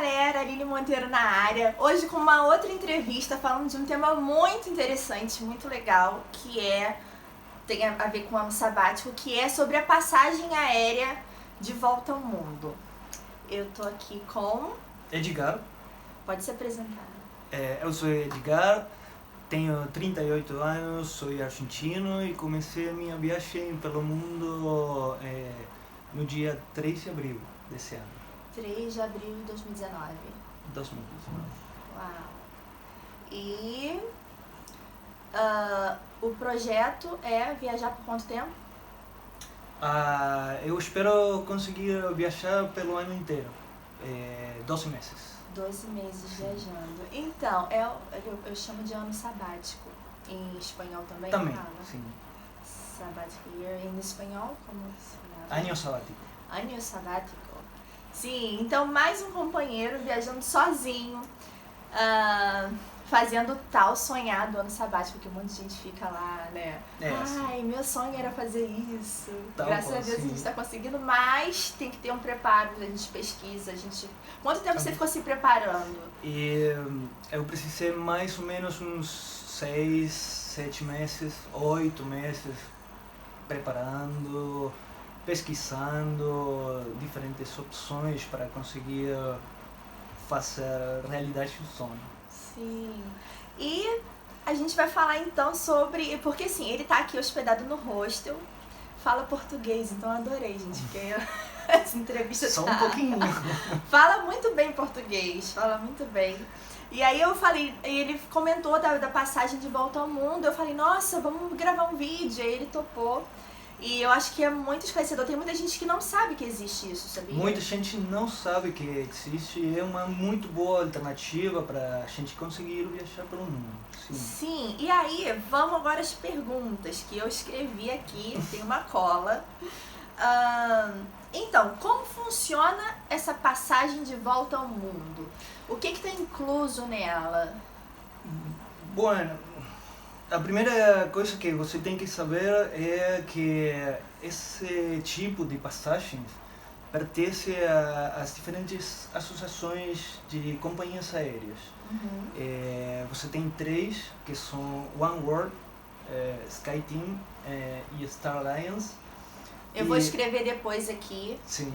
galera, Aline Monteiro na área. Hoje com uma outra entrevista falando de um tema muito interessante, muito legal, que tem a ver com o ano sabático, que é sobre a passagem aérea de volta ao mundo. Eu tô aqui com... Edgar. Pode se apresentar. Eu sou Edgar, tenho 38 anos, sou argentino e comecei a minha viagem pelo mundo no dia 3 de abril desse ano. 3 de abril de 2019. 2019. Uau! E o projeto é viajar por quanto tempo? Eu espero conseguir viajar pelo ano inteiro, 12 meses. 12 meses viajando. Então, eu chamo de ano sabático. Em espanhol também? Também, fala? sim. Sabbatical year. Em espanhol, como se fala? Ano sabático. Ano sabático. Sim, então mais um companheiro viajando sozinho, fazendo tal sonhado ano sabático, que um monte de gente fica lá, né? Ai, meu sonho era fazer isso. Graças a Deus a gente está conseguindo, mas tem que ter um preparo, a gente pesquisa, Quanto tempo você ficou se preparando? Eu precisei mais ou menos uns 6, 7 meses, 8 meses preparando, pesquisando diferentes opções para conseguir fazer realidade o sonho. Sim. E a gente vai falar então sobre... Porque assim, ele tá aqui hospedado no hostel, fala português, então eu adorei, gente, porque essa entrevista Só um pouquinho. Fala muito bem português, fala muito bem. E aí eu falei, ele comentou da passagem de volta ao mundo, eu falei, nossa, vamos gravar um vídeo, aí ele topou. E eu acho que é muito esclarecedor, tem muita gente que não sabe que existe isso, sabia? Muita gente não sabe que existe e é uma muito boa alternativa para a gente conseguir viajar pelo mundo. Sim, e aí vamos agora às perguntas que eu escrevi aqui, tem uma cola. Então, como funciona essa passagem de volta ao mundo? O que está incluso nela? Bueno, a primeira coisa que você tem que saber é que esse tipo de passagens pertence às diferentes associações de companhias aéreas. Você tem 3, que são Oneworld, SkyTeam e Star Alliance. Eu vou escrever depois aqui. Sim.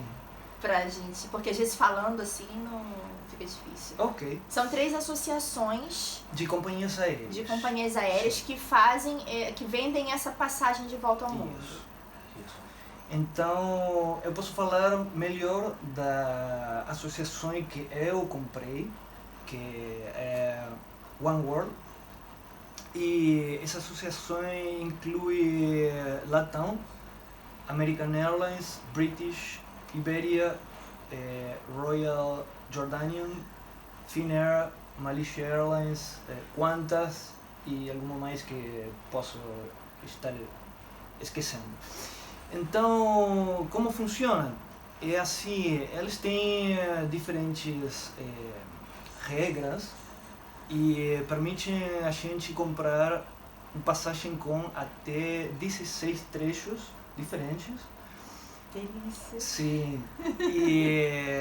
Pra gente, porque às vezes falando assim não fica difícil. Ok. São 3 associações de companhias aéreas. De companhias aéreas que fazem, que vendem essa passagem de volta ao mundo. Isso. Então, eu posso falar melhor da associação que eu comprei, que é Oneworld. E essa associação inclui Latam, American Airlines, British, Iberia, Royal Jordanian, Finnair, Malaysia Airlines, Qantas e alguma mais que posso estar esquecendo. Então, como funciona? É assim, eles têm diferentes regras e permitem a gente comprar uma passagem com até 16 trechos diferentes. Delícia. Sim, e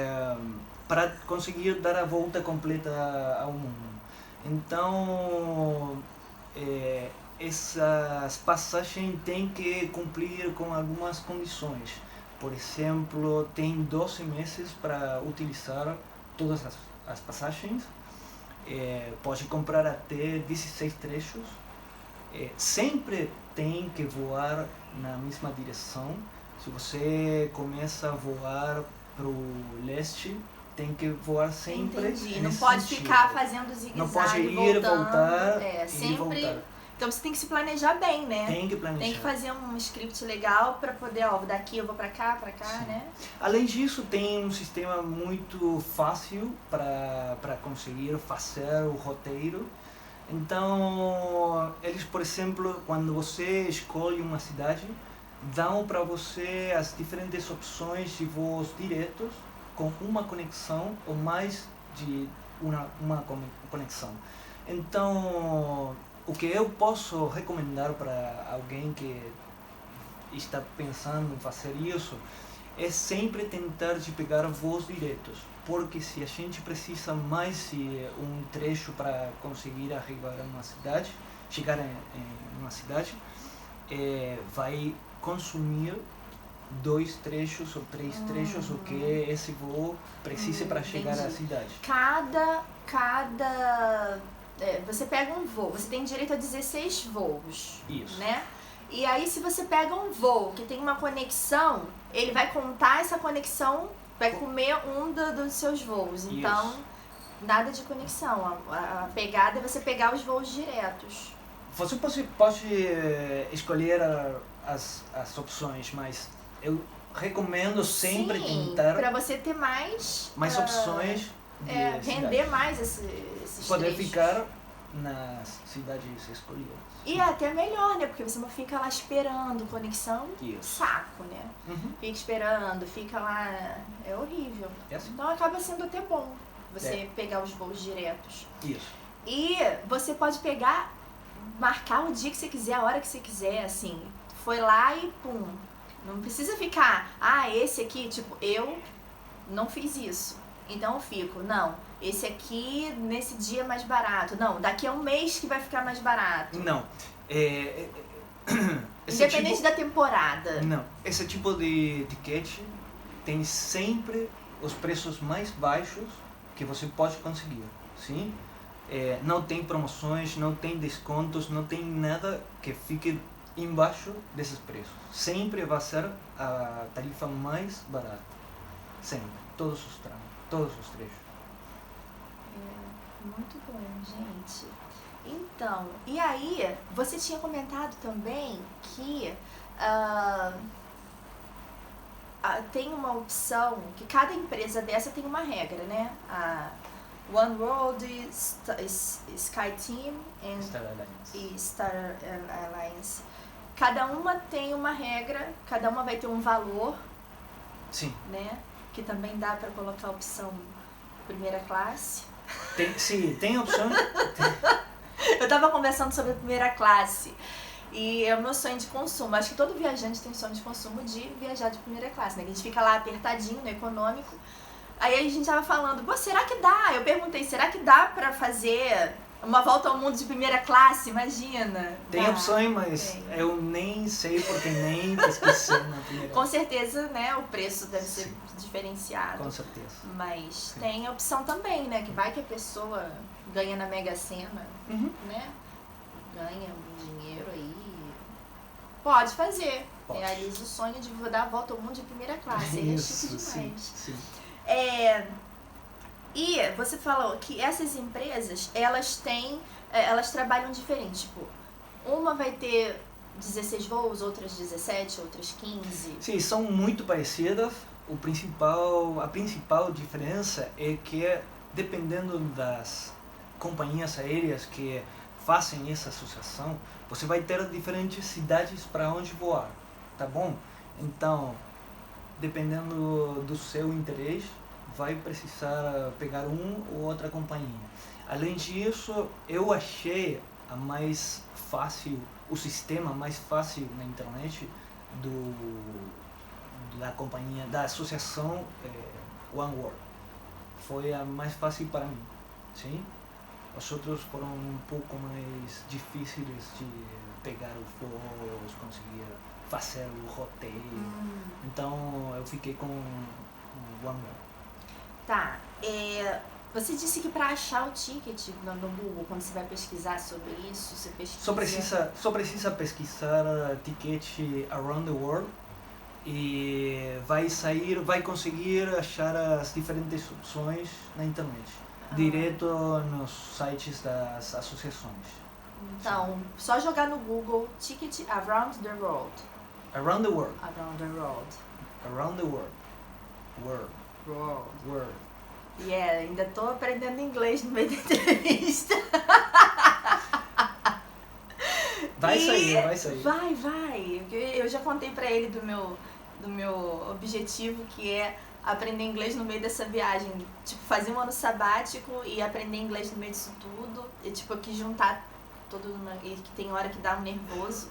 para conseguir dar a volta completa ao mundo. Então, essas passagens têm que cumprir com algumas condições. Por exemplo, tem 12 meses para utilizar todas as passagens. Pode comprar até 16 trechos. Sempre tem que voar na mesma direção. Se você começa a voar para o leste, tem que voar sempre. Entendi. Não pode ficar fazendo zigue-zague. Não pode ir, voltar, sempre. e voltar. Então você tem que se planejar bem, né? Tem que planejar. Tem que fazer um script legal para poder, daqui eu vou para cá, Sim. né? Além disso, tem um sistema muito fácil para conseguir fazer o roteiro. Então, eles, por exemplo, quando você escolhe uma cidade, dão para você as diferentes opções de voos diretos com uma conexão ou mais de uma conexão. Então, o que eu posso recomendar para alguém que está pensando em fazer isso é sempre tentar de pegar voos diretos, porque se a gente precisa mais de um trecho para conseguir arribar a uma cidade, chegar em uma cidade, vai consumir 2 trechos ou 3 trechos o que esse voo precisa para chegar à cidade. Você pega um voo, você tem direito a 16 voos. Isso. Né? E aí, se você pega um voo que tem uma conexão, ele vai contar essa conexão, vai comer um dos seus voos. Então, nada de conexão. A pegada é você pegar os voos diretos. Você pode escolher as opções, mas eu recomendo sempre tentar... para você ter mais opções de render mais esses poder trechos. Ficar nas cidades escolhidas. E é até melhor, né? Porque você não fica lá esperando conexão, saco, né? Fica esperando, fica lá... É horrível. Assim. Então acaba sendo até bom você pegar os voos diretos. Isso. E você pode marcar o dia que você quiser, a hora que você quiser, assim. Foi lá e pum. Não precisa ficar, esse aqui, tipo, eu não fiz isso, então eu fico. Não, esse aqui nesse dia é mais barato. Não, daqui a um mês que vai ficar mais barato. Não. Independente da temporada. Não. Esse tipo de ticket tem sempre os preços mais baixos que você pode conseguir. Sim? Não tem promoções, não tem descontos, não tem nada que fique embaixo desses preços. Sempre vai ser a tarifa mais barata. Sempre. Todos os tramos, todos os trechos. Muito bom, gente. Então, e aí, você tinha comentado também que tem uma opção, que cada empresa dessa tem uma regra, né? A Oneworld, SkyTeam e Star Alliance. Cada uma tem uma regra, cada uma vai ter um valor. Sim. Né? Que também dá para colocar a opção primeira classe. Tem opção. Eu tava conversando sobre a primeira classe e é o meu sonho de consumo. Acho que todo viajante tem sonho de consumo de viajar de primeira classe, né? A gente fica lá apertadinho no econômico. Aí a gente tava falando, será que dá? Eu perguntei, será que dá pra fazer uma volta ao mundo de primeira classe? Imagina. Tem opções, mas eu nem sei porque nem pesquisei na primeira. Com certeza, né? O preço deve ser diferenciado. Com certeza. Mas tem a opção também, né? Que vai que a pessoa ganha na Mega Sena, né? Ganha um dinheiro aí. Pode fazer. Realiza o sonho de dar a volta ao mundo de primeira classe. É chique demais. Sim. E você falou que essas empresas, elas trabalham diferente. Tipo, uma vai ter 16 voos, outras 17, outras 15. Sim, são muito parecidas. A principal diferença é que, dependendo das companhias aéreas que fazem essa associação, você vai ter diferentes cidades para onde voar, tá bom? Então, dependendo do seu interesse, vai precisar pegar ou outra companhia. Além disso, eu achei o sistema mais fácil na internet da companhia, da associação Oneworld. Foi a mais fácil para mim, sim? Os outros foram um pouco mais difíceis de pegar os voos, conseguir fazer o roteiro. Então eu fiquei com o Oneworld. Tá. Você disse que para achar o ticket no Google, quando você vai pesquisar sobre isso, você pesquisa... Só precisa pesquisar ticket around the world e vai conseguir achar as diferentes opções na internet, direto nos sites das associações. Então, só jogar no Google ticket around the world. Around the world. Around the world. Around the world. World. Ainda tô aprendendo inglês no meio da entrevista. Vai sair. Vai. Eu já contei pra ele do meu objetivo, que é aprender inglês no meio dessa viagem. Tipo, fazer um ano sabático e aprender inglês no meio disso tudo. E tipo, eu quis juntar tudo, e que tem hora que dá um nervoso,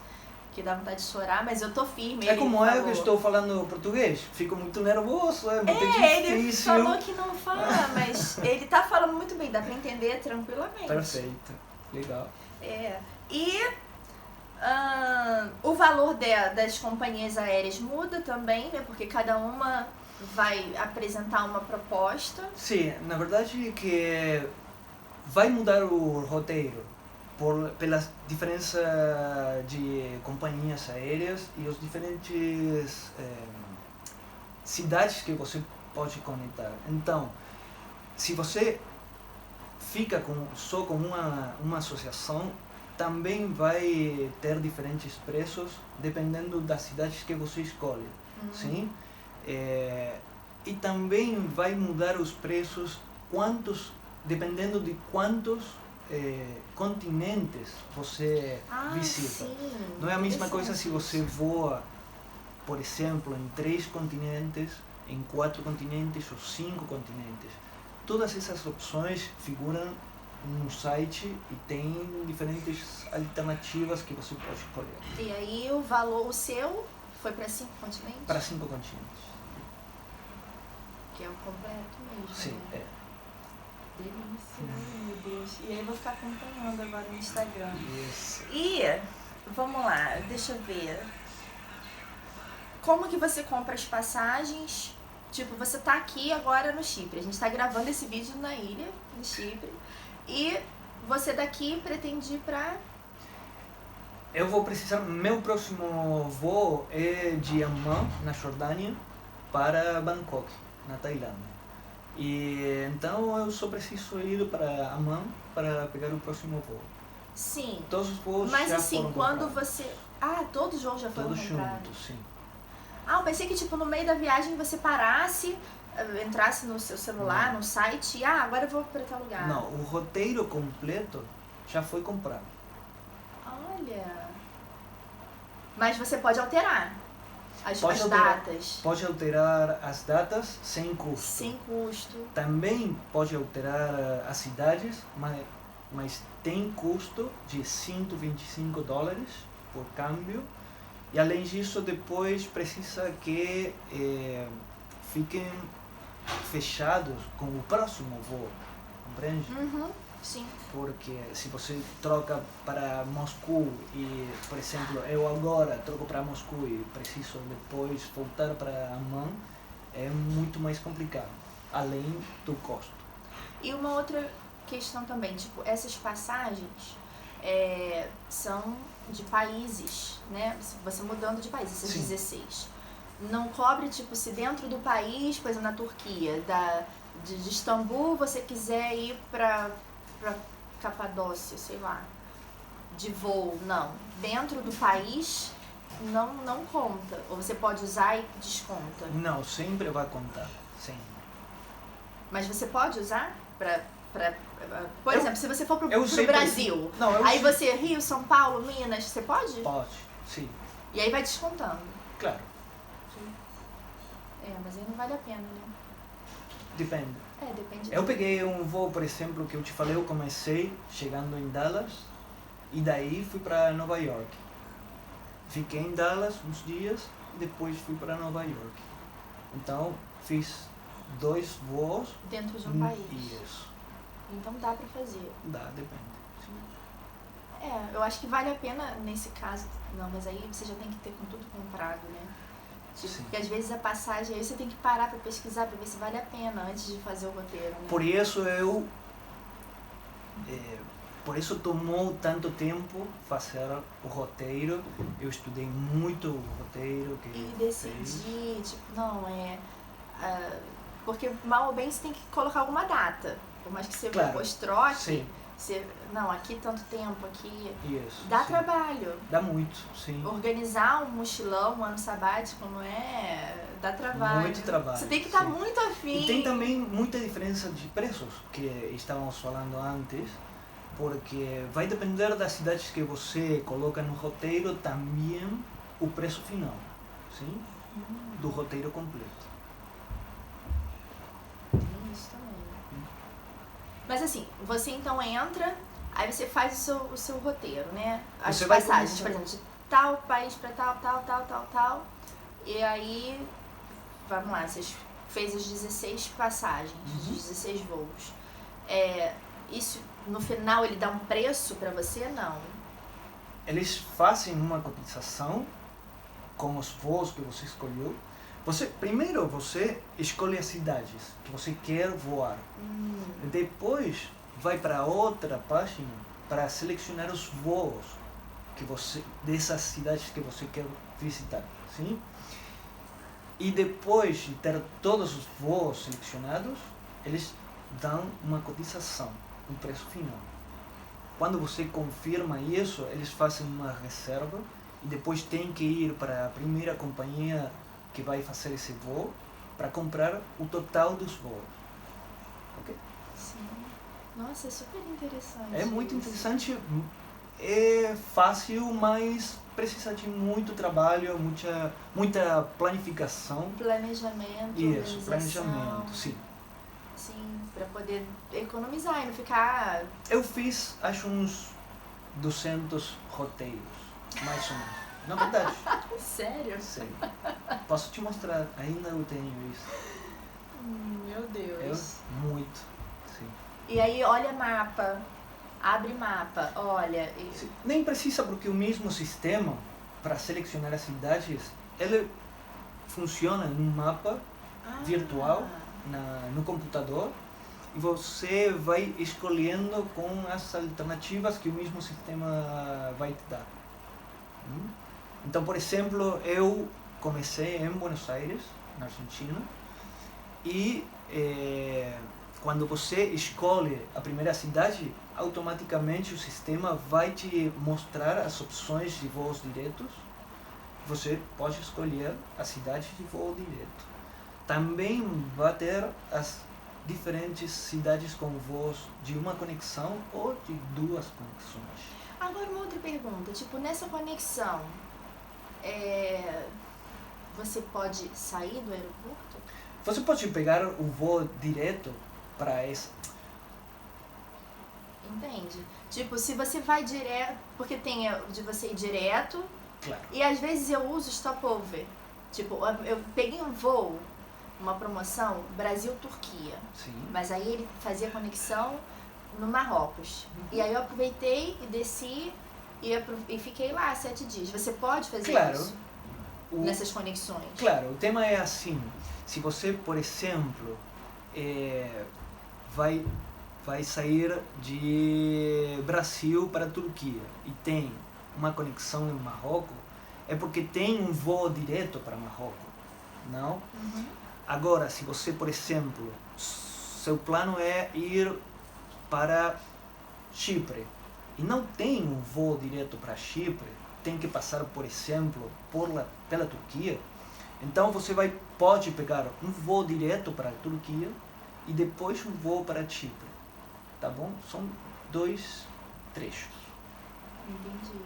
porque dá vontade de chorar, mas eu tô firme. É como eu falou... que estou falando português, fico muito nervoso, é muito ele difícil. falou que não fala, mas ele tá falando muito bem, dá pra entender tranquilamente. Perfeito, legal. E o valor das companhias aéreas muda também, né? Porque cada uma vai apresentar uma proposta. Sim, na verdade que vai mudar o roteiro pela diferença de companhias aéreas e os diferentes cidades que você pode conectar. Então, se você fica só com uma associação, também vai ter diferentes preços dependendo das cidades que você escolhe, sim? E também vai mudar os preços dependendo de quantos continentes você visita. Sim, não é a mesma coisa se você voa, por exemplo, em 3 continentes, em 4 continentes ou 5 continentes. Todas essas opções figuram no site e tem diferentes alternativas que você pode escolher. E aí o valor, o seu, foi para 5 continentes? Para 5 continentes. Que é o completo mesmo. Sim, né? Delícia, meu Deus. E aí eu vou ficar acompanhando agora no Instagram. Isso. E, vamos lá, deixa eu ver. Como que você compra as passagens? Tipo, você tá aqui agora no Chipre. A gente tá gravando esse vídeo na ilha, no Chipre. E você daqui pretende ir pra... Eu vou precisar... Meu próximo voo é de Amman, na Jordânia, para Bangkok, na Tailândia. E então eu só preciso ir para Amman para pegar o próximo voo. Sim. Todos os voos mas já assim, foram quando comprados. você... todos os voos já foram Todos comprados? juntos, sim. Eu pensei que tipo no meio da viagem você parasse, entrasse no seu celular, no site e agora eu vou para tal lugar. Não, o roteiro completo já foi comprado. Olha. Mas você pode alterar as alterar, datas. Pode alterar as datas sem custo. Sem custo. Também pode alterar as cidades, mas tem custo de $125 por câmbio. E além disso, depois precisa que fiquem fechados com o próximo voo, compreende? Sim. Porque se você troca para Moscou e, por exemplo, eu agora troco para Moscou e preciso depois voltar para Amman, é muito mais complicado, além do custo. E uma outra questão também, tipo, essas passagens são de países, né? Você mudando de país, esses 16. Não cobre, tipo, se dentro do país, por exemplo, na Turquia, de Istambul, você quiser ir pra Capadócia, sei lá, de voo, não. Dentro do país, não conta. Ou você pode usar e desconta. Não, sempre vai contar, sempre. Mas você pode usar por exemplo, se você for pro Brasil, aí você, Rio, São Paulo, Minas, você pode? Pode, sim. E aí vai descontando. Claro. Mas aí não vale a pena, né? Depende. Depende. Eu peguei um voo, por exemplo, que eu te falei, eu comecei chegando em Dallas e daí fui para Nova York. Fiquei em Dallas uns dias e depois fui para Nova York. Então, fiz 2 voos. Dentro de um país. Isso. Então dá pra fazer. Dá, depende. Sim. Eu acho que vale a pena nesse caso. Não, mas aí você já tem que ter com tudo comprado, né? Tipo, porque às vezes a passagem aí você tem que parar pra pesquisar pra ver se vale a pena antes de fazer o roteiro, né? Por isso tomou tanto tempo fazer o roteiro. Eu estudei muito o roteiro. E decidi, tipo, porque mal ou bem você tem que colocar alguma data. Por mais que você depois troque, aqui tanto tempo, aqui. Isso, dá trabalho. Dá muito, sim. Organizar um mochilão, um ano sabático, dá trabalho. Muito trabalho. Você tem que estar muito afim. E tem também muita diferença de preços, que estávamos falando antes, porque vai depender das cidades que você coloca no roteiro também o preço final, sim? Do roteiro completo. Isso também. Mas assim, você então entra, aí você faz o seu roteiro, né? As passagens, por exemplo, de tal país para tal. E aí, vamos lá, você fez as 16 passagens, os 16 voos. Isso, no final, ele dá um preço para você? Não. Eles fazem uma cotização com os voos que você escolheu. Primeiro você escolhe as cidades que você quer voar. Depois vai para outra página para selecionar os voos dessas cidades que você quer visitar, sim? E depois de ter todos os voos selecionados, eles dão uma cotização, um preço final. Quando você confirma isso, eles fazem uma reserva e depois tem que ir para a primeira companhia que vai fazer esse voo para comprar o total dos voos. Ok? Sim. Nossa, é super interessante. É muito interessante, é fácil, mas precisa de muito trabalho, muita planificação. Planejamento, Isso, planejamento, sim. Sim, para poder economizar e não ficar... Eu fiz, acho, uns 200 roteiros, mais ou menos. Na verdade. Sério? Sim. Posso te mostrar, ainda eu tenho isso. Meu Deus. Muito, sim. E aí, olha mapa, abre mapa, olha... Nem precisa, porque o mesmo sistema, para selecionar as cidades, ele funciona num mapa virtual, no computador, e você vai escolhendo com as alternativas que o mesmo sistema vai te dar. Então, por exemplo, eu comecei em Buenos Aires, na Argentina, e quando você escolhe a primeira cidade, automaticamente o sistema vai te mostrar as opções de voos diretos. Você pode escolher a cidade de voo direto. Também vai ter as diferentes cidades com voos de uma conexão ou de duas conexões. Agora, uma outra pergunta, tipo, nessa conexão, você pode sair do aeroporto? Você pode pegar o voo direto para essa. Entende? Tipo, se você vai direto, porque tem de você ir direto, claro. E às vezes eu uso stopover. Tipo, eu peguei um voo, uma promoção, Brasil-Turquia. Sim. Mas aí ele fazia conexão no Marrocos. E aí eu aproveitei e desci e fiquei lá 7 dias. Você pode fazer isso? Nessas conexões? Claro, o tema é assim. Se você, por exemplo, vai sair de Brasil para Turquia e tem uma conexão em Marrocos, é porque tem um voo direto para Marrocos, não? Agora, se você, por exemplo, seu plano é ir para Chipre e não tem um voo direto para Chipre, tem que passar, por exemplo, pela Turquia, então você pode pegar um voo direto para a Turquia e depois um voo para Chipre, tá bom? São 2 trechos. Entendi.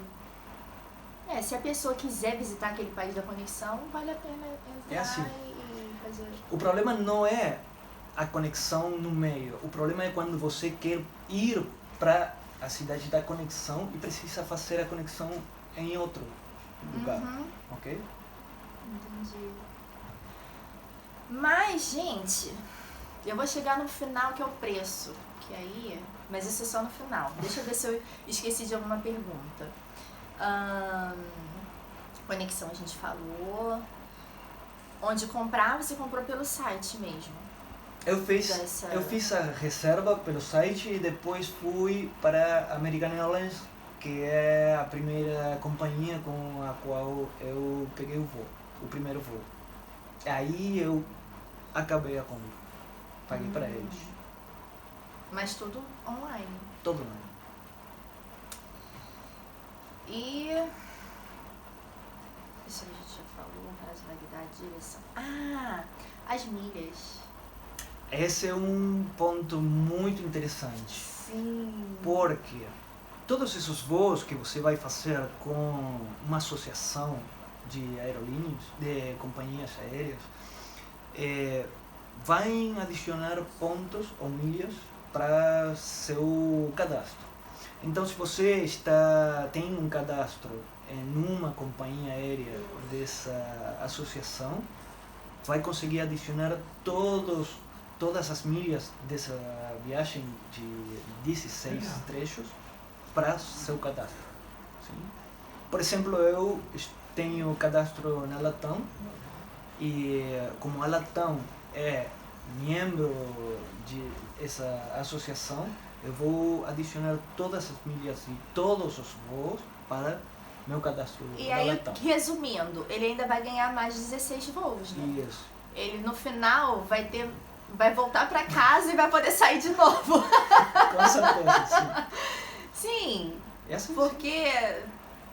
Se a pessoa quiser visitar aquele país da conexão, vale a pena entrar assim. E fazer... O problema não é a conexão no meio, o problema é quando você quer ir para a cidade da conexão e precisa fazer a conexão em outro lugar, ok? Entendi. Mas, gente, eu vou chegar no final, que é o preço, que aí... Mas isso é só no final. Deixa eu ver se eu esqueci de alguma pergunta. Conexão a gente falou. Onde comprar, você comprou pelo site mesmo? Eu fiz a reserva pelo site e depois fui para a American Airlines, que é a primeira companhia com a qual eu peguei o primeiro voo. Aí eu acabei a compra, paguei para eles. Mas tudo online? Tudo online. E... Isso a gente já falou, razoabilidade, direção. As milhas. Esse é um ponto muito interessante. Sim. Porque todos esses voos que você vai fazer com uma associação de aerolíneas, de companhias aéreas, vai adicionar pontos ou milhas para seu cadastro. Então, se você tem um cadastro em uma companhia aérea dessa associação, vai conseguir adicionar todas as milhas dessa viagem de 16 trechos para seu cadastro. Sim? Por exemplo, eu tenho cadastro na Latam e como a Latam é membro de essa associação, eu vou adicionar todas as milhas e todos os voos para meu cadastro E da aí, Latam. resumindo, ele ainda vai ganhar mais 16 voos, né? Isso. Ele no final vai voltar para casa e vai poder sair de novo. Com certeza, sim. Sim, Essa porque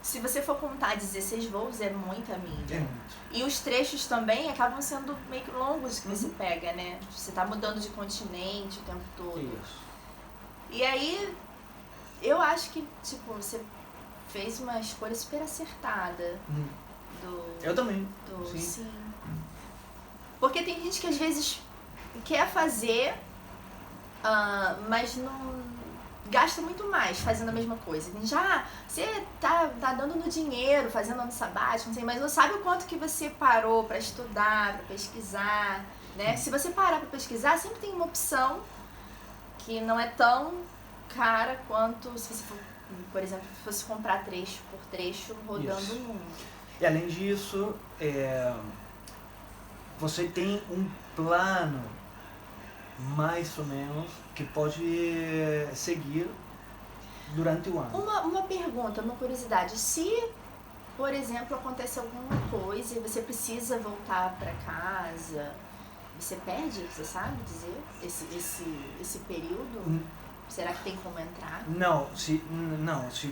se você for contar 16 voos é muita milha. é muito. E os trechos também acabam sendo meio que longos que você pega, né? Você tá mudando de continente o tempo todo. Isso. E aí, eu acho que, tipo, você fez uma escolha super acertada Eu também. sim. Porque tem gente que às vezes quer fazer, mas não gasta muito mais fazendo a mesma coisa. Já você tá dando no dinheiro, fazendo ano sabático, não sei, mas não sabe o quanto que você parou para estudar, para pesquisar, né? Se você parar para pesquisar, sempre tem uma opção que não é tão cara quanto se você for, por exemplo, fosse comprar trecho por trecho rodando Isso. o mundo. E além disso, você tem um plano mais ou menos que pode seguir durante o ano. Uma pergunta, uma curiosidade. Se, por exemplo, acontece alguma coisa e você precisa voltar para casa, você perde, você sabe dizer, esse período? Será que tem como entrar? Não, se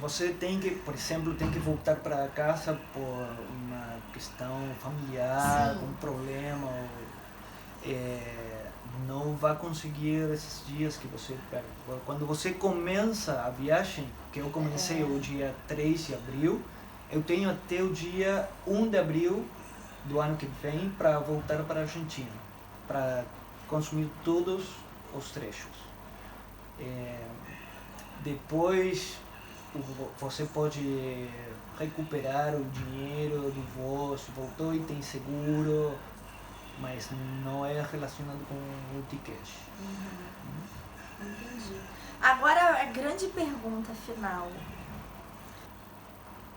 você tem que, por exemplo, tem que voltar para casa por uma questão familiar, Sim. um problema, não vai conseguir esses dias que você perde. Quando você começa a viagem, que eu comecei o dia 3 de abril, eu tenho até o dia 1 de abril do ano que vem para voltar para a Argentina, para consumir todos os trechos. Depois você pode recuperar o dinheiro do voo, se voltou e tem seguro, mas não é relacionado com o ticket. Entendi. Agora a grande pergunta final.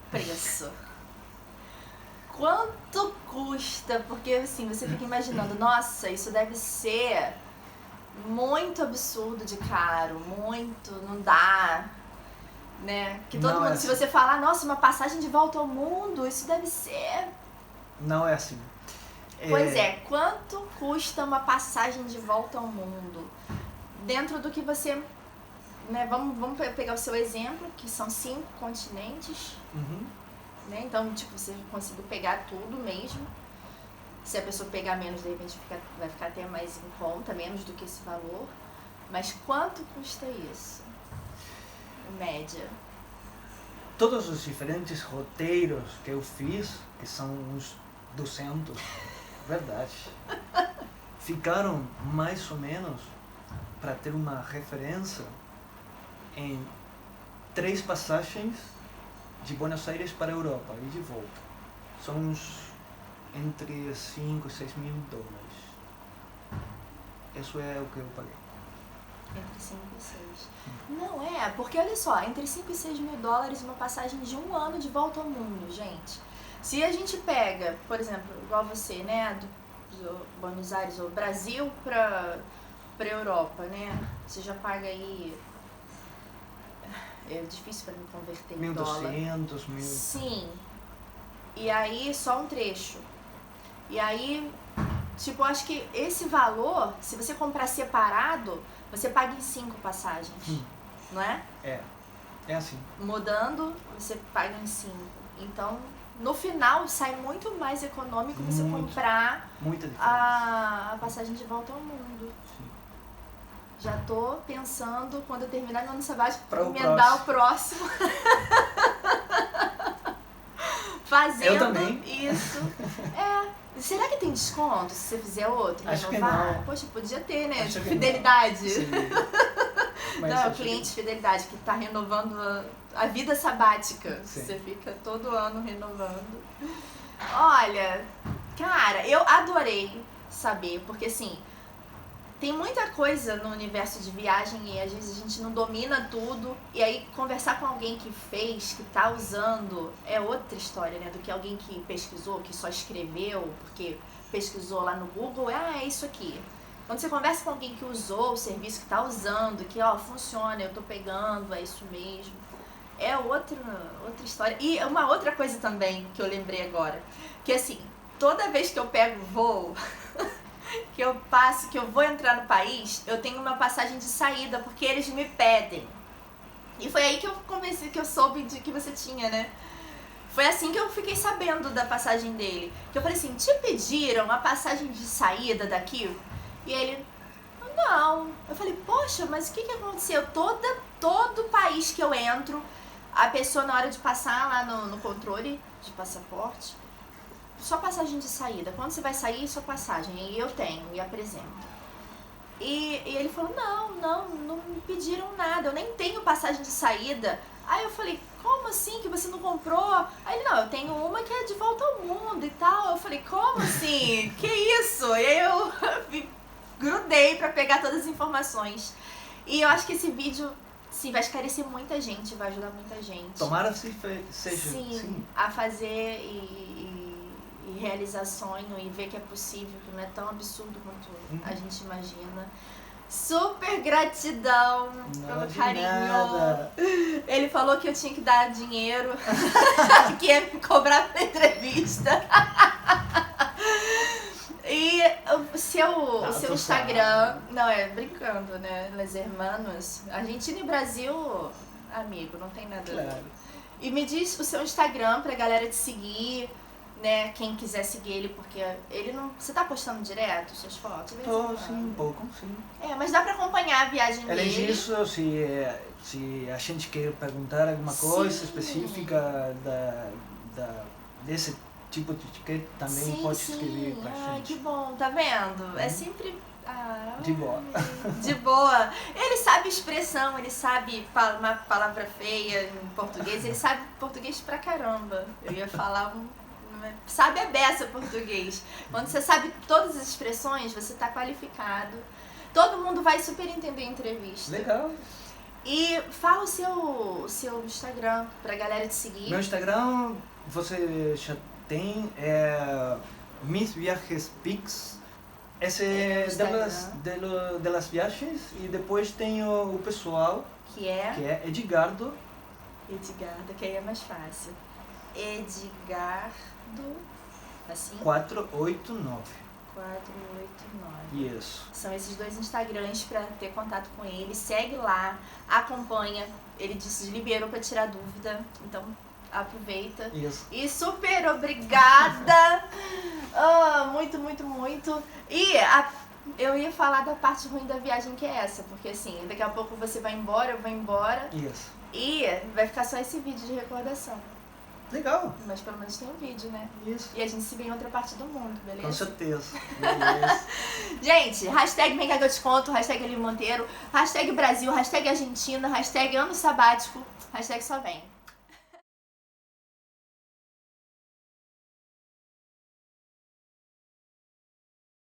Preço. Quanto custa? Porque assim, você fica imaginando, nossa, isso deve ser muito absurdo de caro, muito, não dá, né? Que todo Não mundo, é se assim. você falar, nossa, uma passagem de volta ao mundo, isso deve ser... Não é assim. Pois é, quanto custa uma passagem de volta ao mundo? Dentro do que você... Né, vamos pegar o seu exemplo, que são 5 continentes, né? Então, tipo, você conseguiu pegar tudo mesmo. Se a pessoa pegar menos, de repente vai ficar até mais em conta, menos do que esse valor. Mas quanto custa isso? Em média. Todos os diferentes roteiros que eu fiz, que são uns 200, verdade, ficaram mais ou menos, para ter uma referência, em 3 passagens de Buenos Aires para a Europa e de volta. São uns entre 5 e 6 mil dólares. Isso é o que eu paguei. Entre 5 e 6. Não é, porque olha só, entre 5 e 6 mil dólares uma passagem de 1 ano de volta ao mundo, gente. Se a gente pega, por exemplo, igual você, né, do Buenos Aires ou Brasil pra Europa, né, você já paga aí... É difícil para me converter em dólar. 1.200, 1.000... Sim. E aí, só um trecho. E aí, tipo, acho que esse valor, se você comprar separado, você paga em 5 passagens, não é? É assim. Mudando, você paga em 5. Então, no final, sai muito mais econômico você comprar muita diferença. a passagem de volta ao mundo. Sim. Já tô pensando, quando eu terminar meu ano sabático, Pra o emendar o próximo. Fazendo Eu também. isso. Será que tem desconto se você fizer outro? Acho que renovar? não. Poxa, podia ter, né? Acho que Fidelidade. Sim. Mas Não, é o acho cliente de fidelidade que tá renovando a vida sabática. Sim. Você fica todo ano renovando. Olha, cara, eu adorei saber, porque assim, tem muita coisa no universo de viagem e às vezes a gente não domina tudo. E aí conversar com alguém que fez, que tá usando, é outra história, né? Do que alguém que pesquisou, que só escreveu, porque pesquisou lá no Google, é isso aqui. Quando você conversa com alguém que usou o serviço, que tá usando, que ó, funciona, eu tô pegando, é isso mesmo. É outra história. E uma outra coisa também que eu lembrei agora, que assim, toda vez que eu pego voo, que eu passo, que eu vou entrar no país, eu tenho uma passagem de saída, porque eles me pedem. E foi aí que eu convenci, que eu soube de que você tinha, né? Foi assim que eu fiquei sabendo da passagem dele. Que eu falei assim, te pediram a passagem de saída daqui? E ele, não. Eu falei, poxa, mas o que aconteceu? Todo país que eu entro, a pessoa na hora de passar lá no controle de passaporte, só passagem de saída. Quando você vai sair, sua passagem. E eu tenho, e apresento. E ele falou, não me pediram nada, eu nem tenho passagem de saída. Aí eu falei, como assim que você não comprou? Aí ele, não, eu tenho uma que é de volta ao mundo e tal. Eu falei, como assim? Que isso? E aí eu grudei pra pegar todas as informações. E eu acho que esse vídeo, sim, vai esclarecer muita gente, vai ajudar muita gente. Tomara que seja. Sim, a fazer e realizar sonho e ver que é possível, que não é tão absurdo quanto a gente imagina. Super gratidão pelo carinho. Nada. Ele falou que eu tinha que dar dinheiro, que ia me cobrar pra entrevista. E o seu Instagram, não, é brincando, né? Les Hermanos, Argentina e Brasil, amigo, não tem nada. Claro. E me diz o seu Instagram pra galera te seguir, né? Quem quiser seguir ele, porque ele não. Você tá postando direto suas fotos? Tô, sim, um pouco, sim. É, mas dá pra acompanhar a viagem Além dele. disso, se a gente quer perguntar alguma coisa específica desse tipo de etiqueta, também pode escrever pra Ai, gente. que bom, tá vendo? É sempre... De boa. De boa. Ele sabe expressão, ele sabe uma palavra feia em português, ele sabe português pra caramba. Eu ia falar sabe a beça português. Quando você sabe todas as expressões, você tá qualificado. Todo mundo vai super entender a entrevista. Legal. E fala o seu Instagram pra galera te seguir. Meu Instagram, você já tem, Mis Viajes Pix. Esse é delas viagens. E depois tem o pessoal, que é Edgardo. Edgardo, que aí é mais fácil. Edgardo, assim? 489. 489. Isso. São esses dois Instagrams pra ter contato com ele. Segue lá, acompanha. Ele disse, liberou pra tirar dúvida. Então, aproveita. Isso. E super obrigada! Muito, muito, muito. E eu ia falar da parte ruim da viagem, que é essa. Porque assim, daqui a pouco você vai embora, eu vou embora. Isso. E vai ficar só esse vídeo de recordação. Legal. Mas pelo menos tem um vídeo, né? Isso. E a gente se vê em outra parte do mundo, beleza? Com certeza. Beleza. Gente, hashtag Vem Cá Que Eu Te Conto, hashtag Eli Monteiro, hashtag Brasil, hashtag Argentina, hashtag Ano Sabático, hashtag Só Vem.